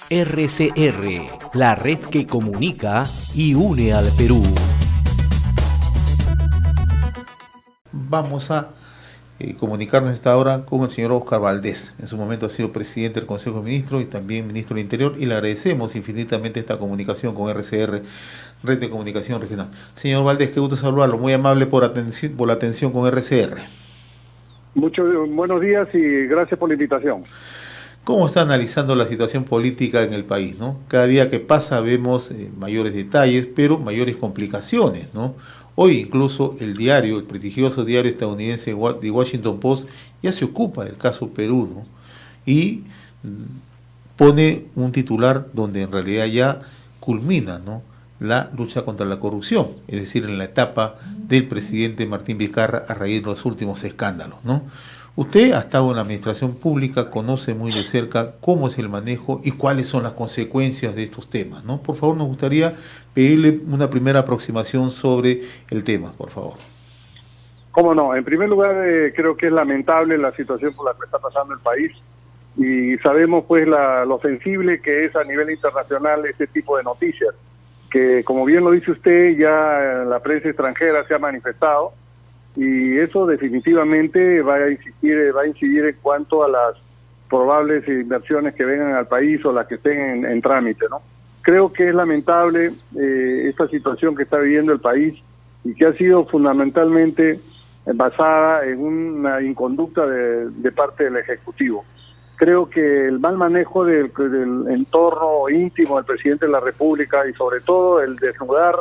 RCR, la red que comunica y une al Perú. Vamos a comunicarnos a esta hora con el señor Óscar Valdés. En su momento ha sido presidente del Consejo de Ministros y también ministro del Interior, y le agradecemos infinitamente esta comunicación con RCR, Red de Comunicación Regional. Señor Valdés, qué gusto saludarlo, muy amable por la atención con RCR. Muchos buenos días y gracias por la invitación. ¿Cómo está analizando la situación política en el país, ¿no? Cada día que pasa vemos mayores detalles, pero mayores complicaciones, ¿no? Hoy incluso el prestigioso diario estadounidense The Washington Post ya se ocupa del caso Perú, ¿no? Y pone un titular donde en realidad ya culmina, ¿no?, la lucha contra la corrupción, es decir, en la etapa del presidente Martín Vizcarra a raíz de los últimos escándalos, ¿no? Usted ha estado en la administración pública, conoce muy de cerca cómo es el manejo y cuáles son las consecuencias de estos temas, ¿no? Por favor, nos gustaría pedirle una primera aproximación sobre el tema, por favor. Cómo no, en primer lugar creo que es lamentable la situación por la que está pasando el país y sabemos pues lo sensible que es a nivel internacional este tipo de noticias, que como bien lo dice usted, ya la prensa extranjera se ha manifestado y eso definitivamente va a incidir en cuanto a las probables inversiones que vengan al país o las que estén en trámite, ¿no? Creo que es lamentable esta situación que está viviendo el país y que ha sido fundamentalmente basada en una inconducta de parte del Ejecutivo. Creo que el mal manejo del entorno íntimo del presidente de la República y sobre todo el desnudar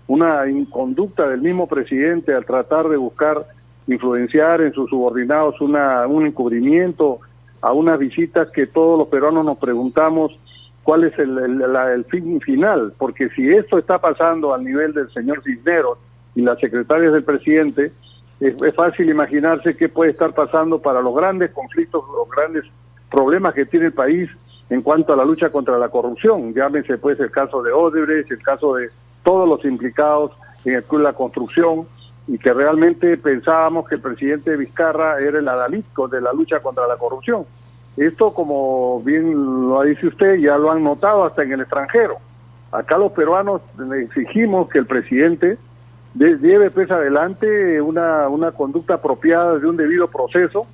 una inconducta del mismo presidente al tratar de buscar influenciar en sus subordinados un encubrimiento a unas visitas que todos los peruanos nos preguntamos cuál es el fin final, porque si esto está pasando al nivel del señor Cisneros y las secretarias del presidente, es fácil imaginarse qué puede estar pasando para los grandes conflictos, los grandes problemas que tiene el país en cuanto a la lucha contra la corrupción. Llámese pues el caso de Odebrecht, el caso de todos los implicados en la construcción, y que realmente pensábamos que el presidente Vizcarra era el adalid de la lucha contra la corrupción. Esto, como bien lo dice usted, ya lo han notado hasta en el extranjero. Acá los peruanos le exigimos que el presidente lleve pues adelante una conducta apropiada de un debido proceso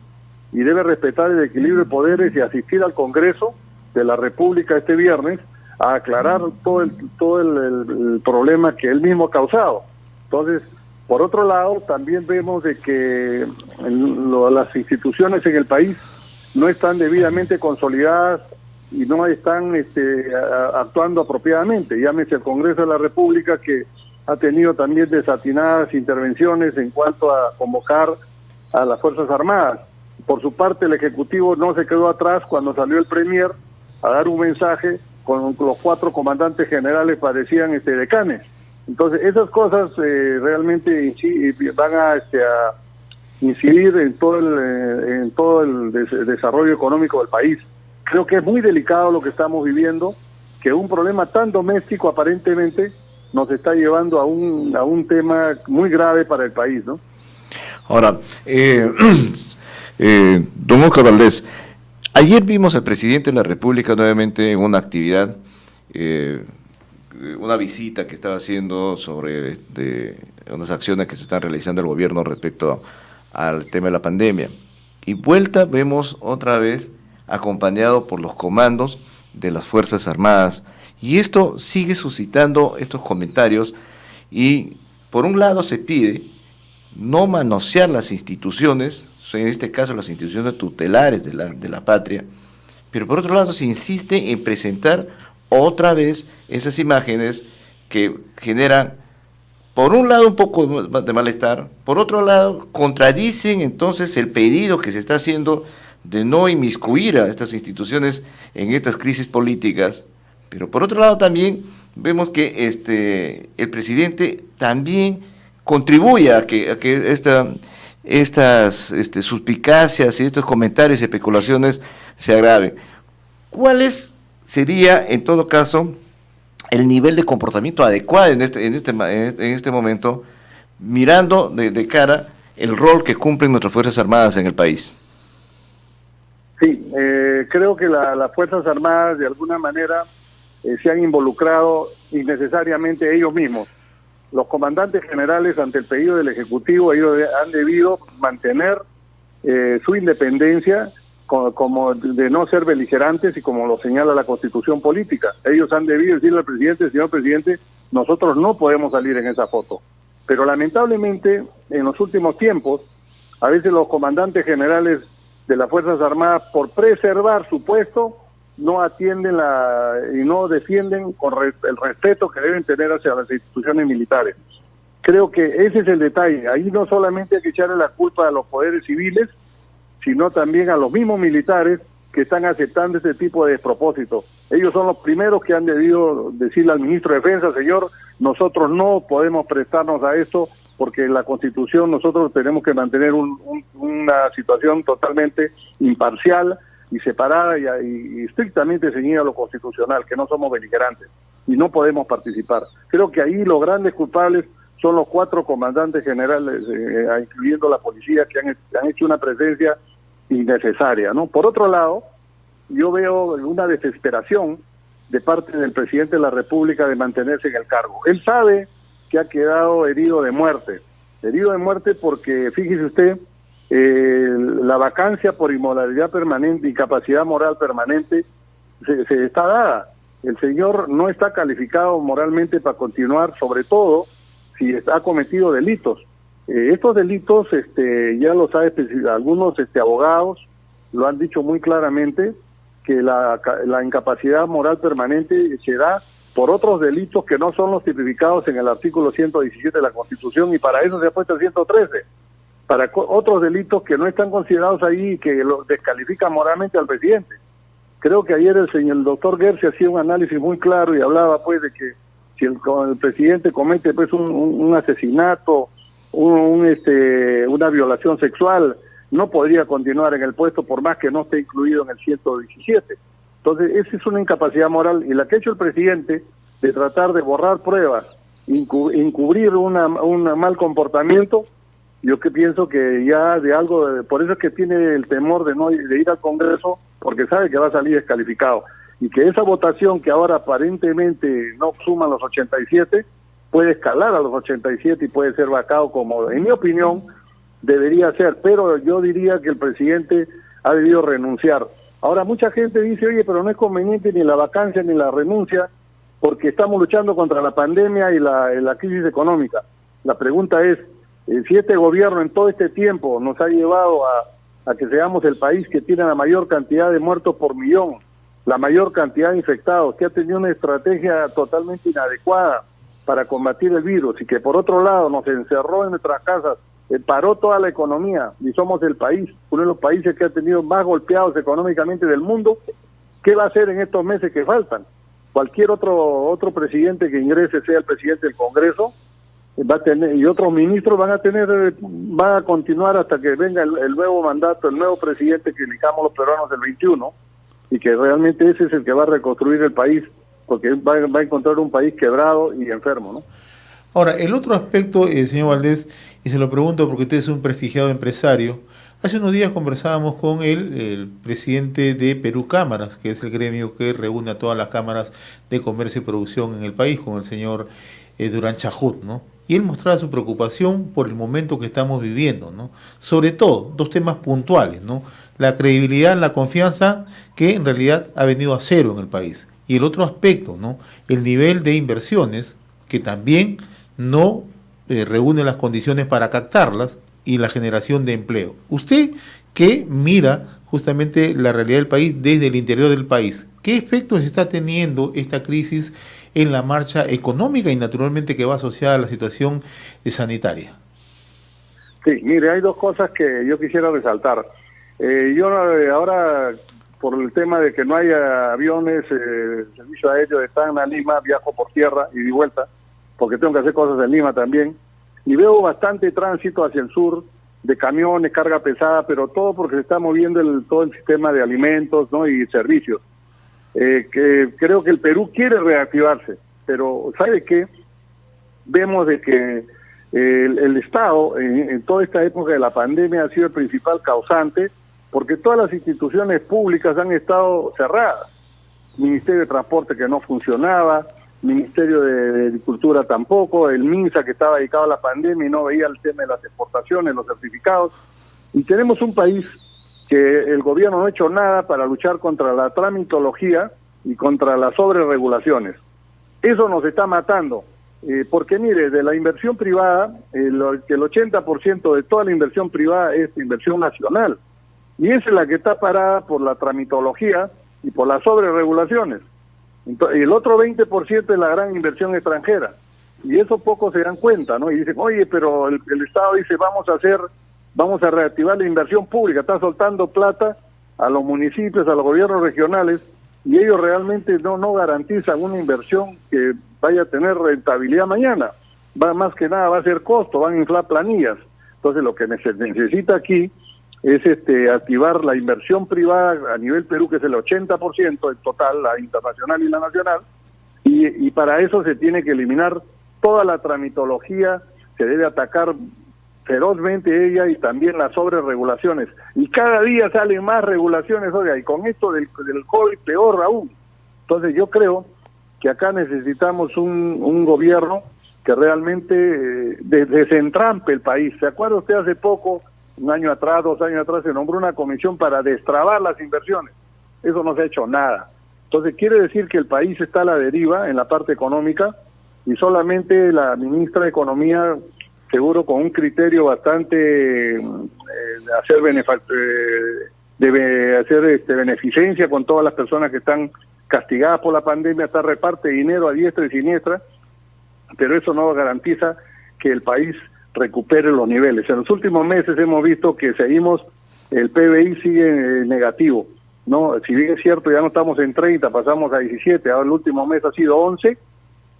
y debe respetar el equilibrio de poderes y asistir al Congreso de la República este viernes a aclarar todo el problema que él mismo ha causado. Entonces, por otro lado, también vemos de que las instituciones en el país no están debidamente consolidadas y no están actuando apropiadamente. Llámese el Congreso de la República, que ha tenido también desatinadas intervenciones en cuanto a convocar a las Fuerzas Armadas. Por su parte, el Ejecutivo no se quedó atrás cuando salió el Premier a dar un mensaje con los 4 comandantes generales, parecían decanes. Entonces, esas cosas realmente van a incidir en todo el desarrollo económico del país. Creo que es muy delicado lo que estamos viviendo, que un problema tan doméstico aparentemente nos está llevando a un tema muy grave para el país, ¿no? Ahora, don Óscar Valdés, ayer vimos al presidente de la República nuevamente en una actividad, una visita que estaba haciendo sobre unas acciones que se están realizando el gobierno respecto al tema de la pandemia. Y vuelta vemos otra vez acompañado por los comandos de las Fuerzas Armadas. Y esto sigue suscitando estos comentarios y por un lado se pide no manosear las instituciones, en este caso las instituciones tutelares de la patria, pero por otro lado se insiste en presentar otra vez esas imágenes que generan, por un lado, un poco de malestar, por otro lado, contradicen entonces el pedido que se está haciendo de no inmiscuir a estas instituciones en estas crisis políticas, pero por otro lado también vemos que el presidente también contribuye a que estas suspicacias y estos comentarios y especulaciones se agraven. ¿Cuáles sería, en todo caso, el nivel de comportamiento adecuado en este momento, mirando de cara el rol que cumplen nuestras Fuerzas Armadas en el país? Sí, creo que las Fuerzas Armadas de alguna manera se han involucrado innecesariamente ellos mismos. Los comandantes generales, ante el pedido del Ejecutivo, ellos han debido mantener su independencia como de no ser beligerantes y como lo señala la Constitución política. Ellos han debido decirle al presidente: señor presidente, nosotros no podemos salir en esa foto. Pero lamentablemente, en los últimos tiempos, a veces los comandantes generales de las Fuerzas Armadas, por preservar su puesto, no atienden y no defienden con el respeto que deben tener hacia las instituciones militares. Creo que ese es el detalle. Ahí no solamente hay que echarle la culpa a los poderes civiles, sino también a los mismos militares que están aceptando este tipo de despropósitos. Ellos son los primeros que han debido decirle al ministro de Defensa: señor, nosotros no podemos prestarnos a esto, porque en la Constitución nosotros tenemos que mantener una situación totalmente imparcial y separada y estrictamente ceñida a lo constitucional, que no somos beligerantes y no podemos participar. Creo que ahí los grandes culpables son los 4 comandantes generales, incluyendo la policía, que han hecho una presencia innecesaria, ¿no? Por otro lado, yo veo una desesperación de parte del presidente de la República de mantenerse en el cargo. Él sabe que ha quedado herido de muerte porque, fíjese usted, la vacancia por inmoralidad permanente, incapacidad moral permanente, se está dada. El señor no está calificado moralmente para continuar, sobre todo si ha cometido delitos. Estos delitos, ya lo sabe, algunos abogados lo han dicho muy claramente, que la incapacidad moral permanente se da por otros delitos que no son los tipificados en el artículo 117 de la Constitución, y para eso se ha puesto el 113, para otros delitos que no están considerados ahí y que lo descalifican moralmente al presidente. Creo que ayer el doctor Gersi hacía un análisis muy claro y hablaba pues de que si el presidente comete pues un asesinato, una violación sexual, no podría continuar en el puesto por más que no esté incluido en el 117. Entonces, esa es una incapacidad moral, y la que ha hecho el presidente de tratar de borrar pruebas, encubrir un mal comportamiento, yo que pienso que ya de algo, por eso es que tiene el temor de ir al Congreso, porque sabe que va a salir descalificado, y que esa votación que ahora aparentemente no suma los 87, puede escalar a los 87 y puede ser vacado, como en mi opinión debería ser, pero yo diría que el presidente ha debido renunciar. Ahora mucha gente dice: oye, pero no es conveniente ni la vacancia ni la renuncia, porque estamos luchando contra la pandemia y la crisis económica. La pregunta es, si este gobierno en todo este tiempo nos ha llevado a que seamos el país que tiene la mayor cantidad de muertos por millón, la mayor cantidad de infectados, que ha tenido una estrategia totalmente inadecuada para combatir el virus, y que por otro lado nos encerró en nuestras casas, paró toda la economía, y somos el país, uno de los países que ha tenido más golpeados económicamente del mundo, ¿qué va a hacer en estos meses que faltan? Cualquier otro presidente que ingrese, sea el presidente del Congreso, va a tener, y otros ministros van a continuar hasta que venga el nuevo mandato, el nuevo presidente que elijamos los peruanos el 21, y que realmente ese es el que va a reconstruir el país, porque va a encontrar un país quebrado y enfermo, ¿no? Ahora, el otro aspecto, señor Valdés, y se lo pregunto porque usted es un prestigiado empresario, hace unos días conversábamos con el presidente de Perú Cámaras, que es el gremio que reúne a todas las cámaras de comercio y producción en el país, con el señor Durán Chahut, ¿no? Y él mostraba su preocupación por el momento que estamos viviendo, ¿no? Sobre todo, 2 temas puntuales, ¿no? La credibilidad, la confianza, que en realidad ha venido a cero en el país. Y el otro aspecto, ¿no? El nivel de inversiones, que también no reúne las condiciones para captarlas, y la generación de empleo. Usted que mira justamente la realidad del país desde el interior del país, ¿qué efectos está teniendo esta crisis en la marcha económica y naturalmente que va asociada a la situación sanitaria? Sí, mire, hay 2 cosas que yo quisiera resaltar. Yo ahora, por el tema de que no hay aviones, el servicio aéreo de Tacna a Lima, viajo por tierra y de vuelta, porque tengo que hacer cosas en Lima también, y veo bastante tránsito hacia el sur, de camiones, carga pesada, pero todo porque se está moviendo todo el sistema de alimentos, ¿no? Y servicios. Que creo que el Perú quiere reactivarse, pero ¿sabe qué? Vemos de que el Estado, en toda esta época de la pandemia, ha sido el principal causante, porque todas las instituciones públicas han estado cerradas. Ministerio de Transporte que no funcionaba, Ministerio de Agricultura tampoco, el MINSA que estaba dedicado a la pandemia y no veía el tema de las exportaciones, los certificados. Y tenemos un país que el gobierno no ha hecho nada para luchar contra la tramitología y contra las sobreregulaciones. Eso nos está matando, porque mire, de la inversión privada, el 80% de toda la inversión privada es inversión nacional, y esa es la que está parada por la tramitología y por las sobreregulaciones. Entonces, el otro 20% es la gran inversión extranjera, y eso pocos se dan cuenta, ¿no? Y dicen, oye, pero el Estado dice, vamos a reactivar la inversión pública, está soltando plata a los municipios, a los gobiernos regionales, y ellos realmente no garantizan una inversión que vaya a tener rentabilidad mañana. Más que nada va a ser costo, van a inflar planillas. Entonces lo que se necesita aquí es activar la inversión privada a nivel Perú, que es el 80% en total, la internacional y la nacional, y para eso se tiene que eliminar toda la tramitología, se debe atacar ferozmente ella y también las sobreregulaciones. Y cada día salen más regulaciones, oiga, y con esto del COVID peor aún. Entonces yo creo que acá necesitamos un gobierno que realmente desentrampe el país. ¿Se acuerda usted hace poco, un año atrás, 2 años atrás, se nombró una comisión para destrabar las inversiones? Eso no se ha hecho nada. Entonces quiere decir que el país está a la deriva en la parte económica y solamente la ministra de Economía, seguro con un criterio bastante debe hacer beneficencia con todas las personas que están castigadas por la pandemia, hasta reparte dinero a diestra y siniestra, pero eso no garantiza que el país recupere los niveles. En los últimos meses hemos visto que el PBI sigue negativo, ¿no? Si bien es cierto, ya no estamos en 30, pasamos a 17, ahora el último mes ha sido 11,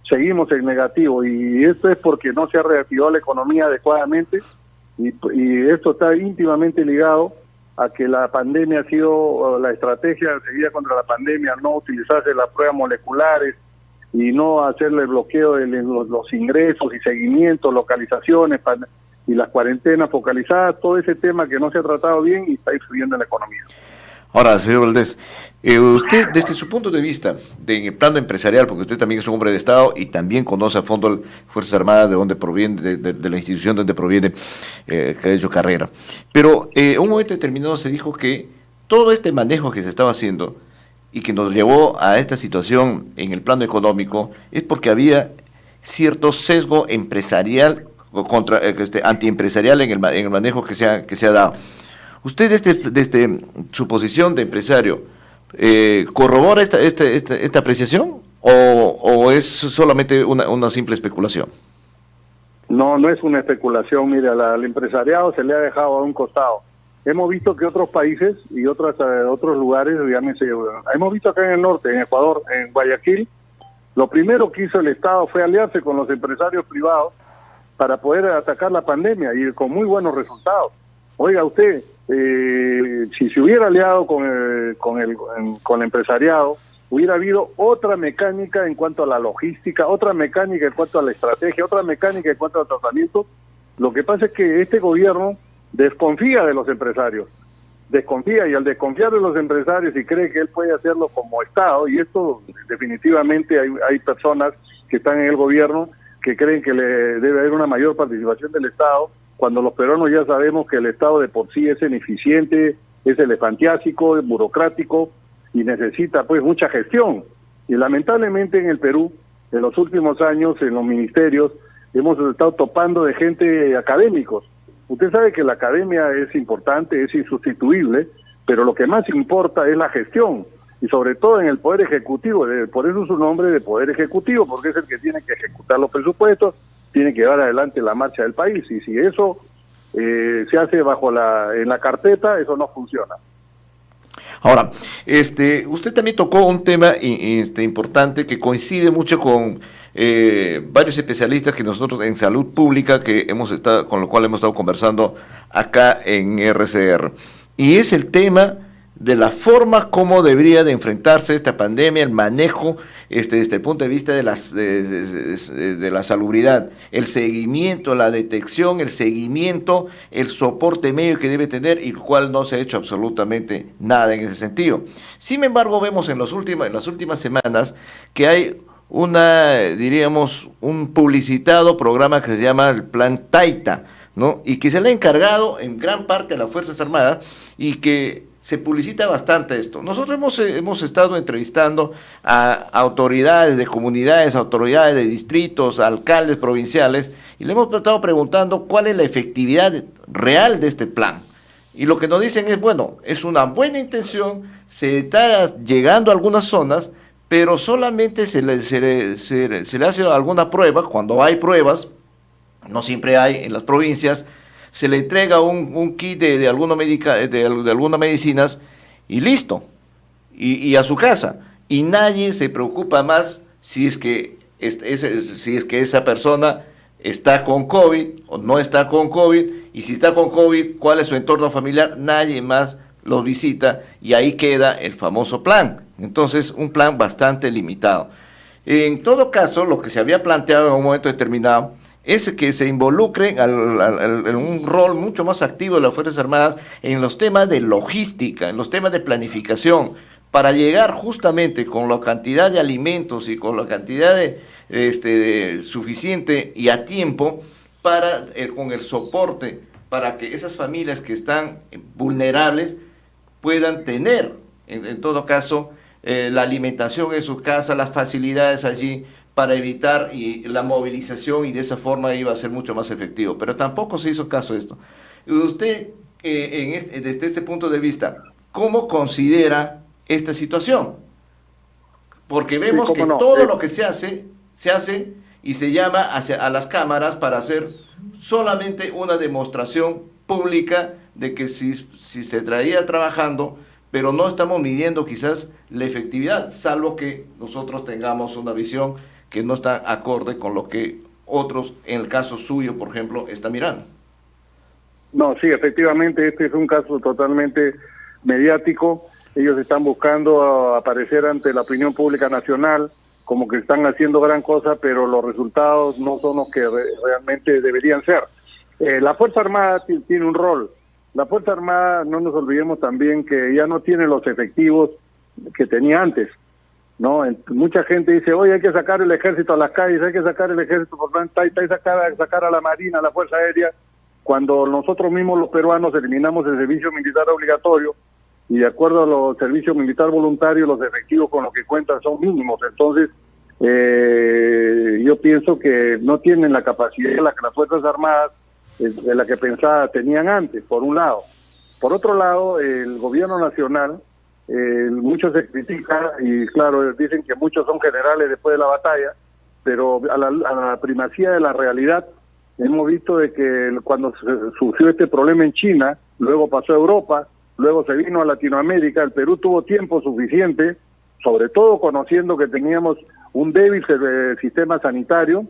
seguimos en negativo, y esto es porque no se ha reactivado la economía adecuadamente, y esto está íntimamente ligado a que la pandemia ha sido la estrategia seguida contra la pandemia, no utilizarse las pruebas moleculares y no hacerle bloqueo de los ingresos y seguimientos, localizaciones y las cuarentenas focalizadas, todo ese tema que no se ha tratado bien y está influyendo en la economía. Ahora, señor Valdés, usted, desde su punto de vista, en el plano empresarial, porque usted también es un hombre de Estado y también conoce a fondo las Fuerzas Armadas, de donde proviene, de la institución donde proviene, que ha hecho carrera. Pero en un momento determinado se dijo que todo este manejo que se estaba haciendo y que nos llevó a esta situación en el plano económico es porque había cierto sesgo empresarial, antiempresarial en el manejo que se ha dado. ¿Usted desde su posición de empresario corrobora esta apreciación o es solamente una simple especulación? No es una especulación. Mire, al empresariado se le ha dejado a un costado. Hemos visto que otros países y otros lugares, hemos visto acá en el norte, en Ecuador, en Guayaquil, lo primero que hizo el Estado fue aliarse con los empresarios privados para poder atacar la pandemia y con muy buenos resultados. Oiga usted, si se hubiera aliado con el empresariado, hubiera habido otra mecánica en cuanto a la logística, otra mecánica en cuanto a la estrategia, otra mecánica en cuanto al tratamiento. Lo que pasa es que este gobierno desconfía de los empresarios, y al desconfiar de los empresarios y cree que él puede hacerlo como Estado, y esto definitivamente hay personas que están en el gobierno que creen que le debe haber una mayor participación del Estado, cuando los peruanos ya sabemos que el Estado de por sí es ineficiente, es elefantiásico, es burocrático y necesita pues mucha gestión. Y lamentablemente en el Perú, en los últimos años, en los ministerios, hemos estado topando de gente académicos. Usted sabe que la academia es importante, es insustituible, pero lo que más importa es la gestión, y sobre todo en el Poder Ejecutivo, por eso su nombre de Poder Ejecutivo, porque es el que tiene que ejecutar los presupuestos, tiene que llevar adelante la marcha del país, y si eso se hace en la carpeta, eso no funciona. Ahora, usted también tocó un tema importante que coincide mucho con varios especialistas que nosotros en salud pública con lo cual hemos estado conversando acá en RCR, y es el tema de la forma como debería de enfrentarse esta pandemia, el manejo desde el punto de vista de la salubridad, el seguimiento, la detección, el seguimiento, el soporte medio que debe tener, y el cual no se ha hecho absolutamente nada en ese sentido. Sin embargo, vemos en las últimas semanas que hay diríamos, un publicitado programa que se llama el Plan Taita, ¿no? Y que se le ha encargado en gran parte a las Fuerzas Armadas y que se publicita bastante esto. Nosotros hemos estado entrevistando a autoridades de comunidades, autoridades de distritos, alcaldes provinciales, y le hemos estado preguntando cuál es la efectividad real de este plan. Y lo que nos dicen es, bueno, es una buena intención, se está llegando a algunas zonas, pero solamente se le hace alguna prueba. Cuando hay pruebas, no siempre hay en las provincias, se le entrega un kit de algunas medicinas y listo, y a su casa, y nadie se preocupa más si es que esa persona está con COVID o no está con COVID, y si está con COVID, cuál es su entorno familiar. Nadie más los visita, y ahí queda el famoso plan. Entonces, un plan bastante limitado. En todo caso, lo que se había planteado en un momento determinado es que se involucren en un rol mucho más activo de las Fuerzas Armadas en los temas de logística, en los temas de planificación, para llegar justamente con la cantidad de alimentos y con la cantidad de suficiente y a tiempo con el soporte para que esas familias que están vulnerables puedan tener, en todo caso, la alimentación en su casa, las facilidades allí para evitar la movilización, y de esa forma iba a ser mucho más efectivo. Pero tampoco se hizo caso de esto. Usted, desde este punto de vista, ¿cómo considera esta situación? Porque vemos que todo lo que se hace y se llama a las cámaras para hacer solamente una demostración pública de que si se traía trabajando, pero no estamos midiendo quizás la efectividad, salvo que nosotros tengamos una visión que no está acorde con lo que otros, en el caso suyo, por ejemplo, están mirando. No, sí, efectivamente, este es un caso totalmente mediático. Ellos están buscando aparecer ante la opinión pública nacional como que están haciendo gran cosa, pero los resultados no son los que realmente deberían ser. La Fuerza Armada tiene un rol. La Fuerza Armada, no nos olvidemos también que ya no tiene los efectivos que tenía antes, ¿no? Mucha gente dice, oye, hay que sacar el ejército a las calles, hay que sacar el ejército por plan, hay que sacar a la Marina, a la Fuerza Aérea, cuando nosotros mismos los peruanos eliminamos el servicio militar obligatorio, y de acuerdo a los servicios militar voluntarios, los efectivos con los que cuentan son mínimos. Entonces, yo pienso que no tienen la capacidad de las Fuerzas Armadas de la que pensaba tenían antes, por un lado. Por otro lado, el gobierno nacional, muchos se critica, y claro, dicen que muchos son generales después de la batalla, pero a la primacía de la realidad, hemos visto de que cuando surgió este problema en China, luego pasó a Europa, luego se vino a Latinoamérica, el Perú tuvo tiempo suficiente, sobre todo conociendo que teníamos un débil sistema sanitario,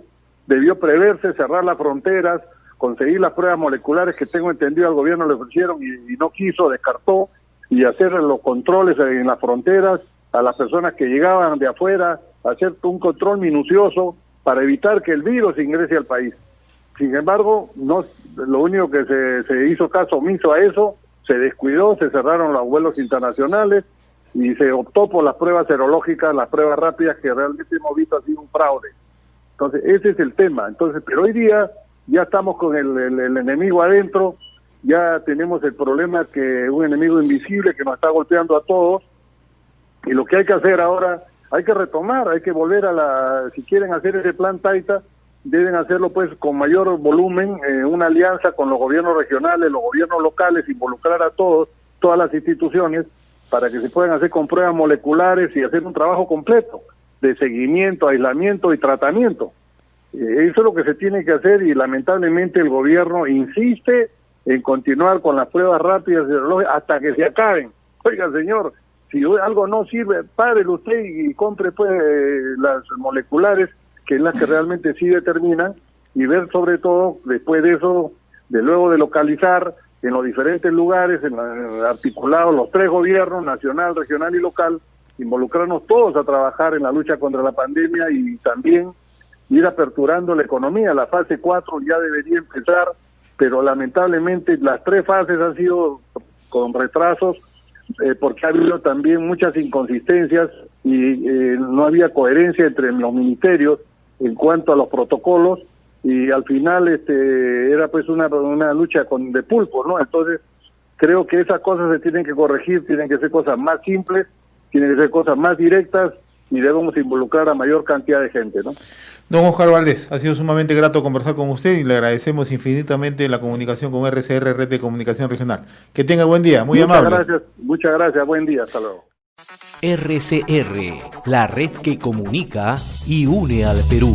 debió preverse, cerrar las fronteras, conseguir las pruebas moleculares que tengo entendido al gobierno le ofrecieron y no quiso, descartó, y hacer los controles en las fronteras a las personas que llegaban de afuera, hacer un control minucioso para evitar que el virus ingrese al país. Sin embargo, no, lo único que se hizo caso omiso a eso, se descuidó, se cerraron los vuelos internacionales y se optó por las pruebas serológicas, las pruebas rápidas, que realmente hemos visto ha sido un fraude. Entonces, ese es el tema. Entonces, pero hoy día ya estamos con el enemigo adentro, ya tenemos el problema que un enemigo invisible que nos está golpeando a todos, y lo que hay que hacer ahora, hay que retomar, hay que volver si quieren hacer ese plan Taita, deben hacerlo pues con mayor volumen, una alianza con los gobiernos regionales, los gobiernos locales, involucrar a todas las instituciones, para que se puedan hacer con pruebas moleculares y hacer un trabajo completo de seguimiento, aislamiento y tratamiento. Eso es lo que se tiene que hacer, y lamentablemente el gobierno insiste en continuar con las pruebas rápidas hasta que se acaben. Oiga, señor, si algo no sirve, párelo usted y compre pues las moleculares, que es las que realmente sí determinan, y ver sobre todo, después de eso, luego de localizar, en los diferentes lugares, articulados los 3 gobiernos, nacional, regional y local, involucrarnos todos a trabajar en la lucha contra la pandemia y también ir aperturando la economía. La fase 4 ya debería empezar, pero lamentablemente las 3 fases han sido con retrasos, porque ha habido también muchas inconsistencias y no había coherencia entre los ministerios en cuanto a los protocolos, y al final era pues una lucha de pulpo, ¿no? Entonces creo que esas cosas se tienen que corregir, tienen que ser cosas más simples, tienen que ser cosas más directas y debemos involucrar a mayor cantidad de gente, ¿no? Don Oscar Valdés, ha sido sumamente grato conversar con usted y le agradecemos infinitamente la comunicación con RCR, Red de Comunicación Regional. Que tenga buen día, muy amable. Muchas gracias, buen día, hasta luego. RCR, la red que comunica y une al Perú.